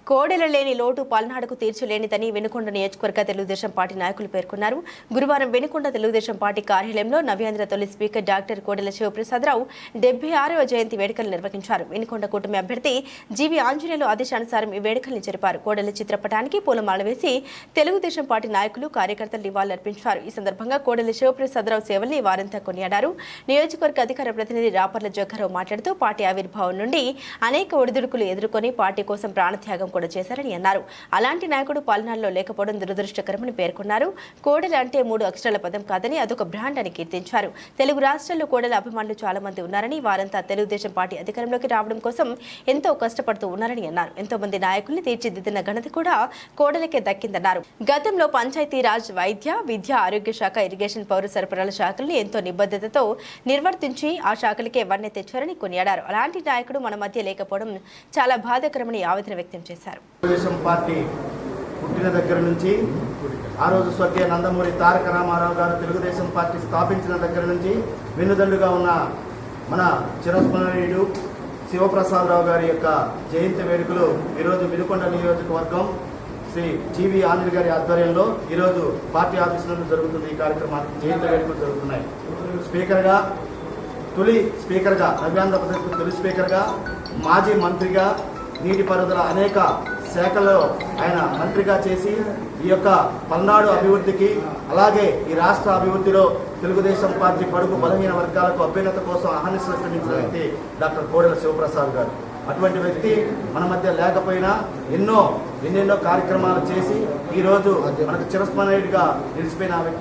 కోడెల లేని లోటు పల్నాడుకు తీర్చలేనిదని వెనుకొండ నియోజకవర్గ తెలుగుదేశం పార్టీ నాయకులు పేర్కొన్నారు. గురువారం వెనుకొండ తెలుగుదేశం పార్టీ కార్యాలయంలో నవ్యాంధ్ర తొలి స్పీకర్ డాక్టర్ కోడెల శివప్రసాదరావు 76వ జయంతి వేడుకలు నిర్వహించారు. వెనుకొండ కూటమి అభ్యర్థి జీవి ఆంజనేయులు ఆదేశానుసారం ఈ వేడుకల్ని జరిపారు. కోడెల చిత్రపటానికి పూలమాల వేసి తెలుగుదేశం పార్టీ నాయకులు కార్యకర్తలు నివాళులర్పించారు. ఈ సందర్భంగా కోడెల శివప్రసాదరావు సేవల్ని వారంతా కొనియాడారు. నియోజకవర్గ అధికార ప్రతినిధి రాపర్ల జగ్గారావు మాట్లాడుతూ పార్టీ ఆవిర్భావం నుండి అనేక ఒడిదుడుకులు ఎదుర్కొని పార్టీ కోసం ప్రాణత్యాగం కూడా చేశారని అన్నారు. అలాంటి నాయకుడు పల్నాడులో లేకపోవడం దురదృష్టకరమని పేర్కొన్నారు. కోడెల అంటే 3 అక్షరాల పదం కాదని అదొక బ్రాండ్ అని కీర్తించారు. తెలుగు రాష్ట్రాల్లో కోడెల అభిమానులు చాలా మంది ఉన్నారని, వారంతా తెలుగుదేశం పార్టీ అధికారంలోకి రావడం కోసం ఎంతో కష్టపడుతూ ఉన్నారని అన్నారు. ఎంతో మంది నాయకుల్ని తీర్చిదిద్దిన ఘనత కూడా కోడెలకే దక్కిందన్నారు. గతంలో పంచాయతీరాజ్, వైద్య, విద్య, ఆరోగ్య శాఖ, ఇరిగేషన్, పౌర సరఫరాల శాఖల్ని ఎంతో నిబద్ధతతో నిర్వర్తించి ఆ శాఖలకే వన్నె తెచ్చారని కొనియాడారు. అలాంటి నాయకుడు మన మధ్య లేకపోవడం చాలా బాధాకరమని ఆవేదన వ్యక్తం చేశారు. తెలుగుదేశం పార్టీ పుట్టిన దగ్గర నుంచి ఆ రోజు స్వర్గీయ నందమూరి తారక రామారావు గారు తెలుగుదేశం పార్టీ స్థాపించిన దగ్గర నుంచి వెన్నుదండుగా ఉన్న మన చిరస్మరణీయుడు శివప్రసాదరావు గారి యొక్క జయంతి వేడుకలు ఈరోజు వెనుకొండ నియోజకవర్గం శ్రీ జీవి ఆంజనేయులు గారి ఆధ్వర్యంలో ఈరోజు పార్టీ ఆఫీసులో జరుగుతుంది. ఈ కార్యక్రమానికి జయంతి వేడుకలు జరుగుతున్నాయి. తొలి స్పీకర్గా నవ్యాంధ్రప్రదేశ్కు తొలి స్పీకర్గా, మాజీ మంత్రిగా, నీటిపారుదల అనేక శాఖల్లో ఆయన మంత్రిగా చేసి ఈ యొక్క పల్నాడు అభివృద్ధికి, అలాగే ఈ రాష్ట్ర అభివృద్ధిలో తెలుగుదేశం పార్టీ బడుగు బలహీన వర్గాలకు అభ్యున్నత కోసం అహర్నిశలు శ్రమించిన వ్యక్తి డాక్టర్ కోడెల శివప్రసాద్ గారు. అటువంటి వ్యక్తి మన మధ్య లేకపోయినా ఎన్నెన్నో కార్యక్రమాలు చేసి ఈరోజు మనకు చిరస్మరణీయుడిగా నిలిచిపోయిన వ్యక్తి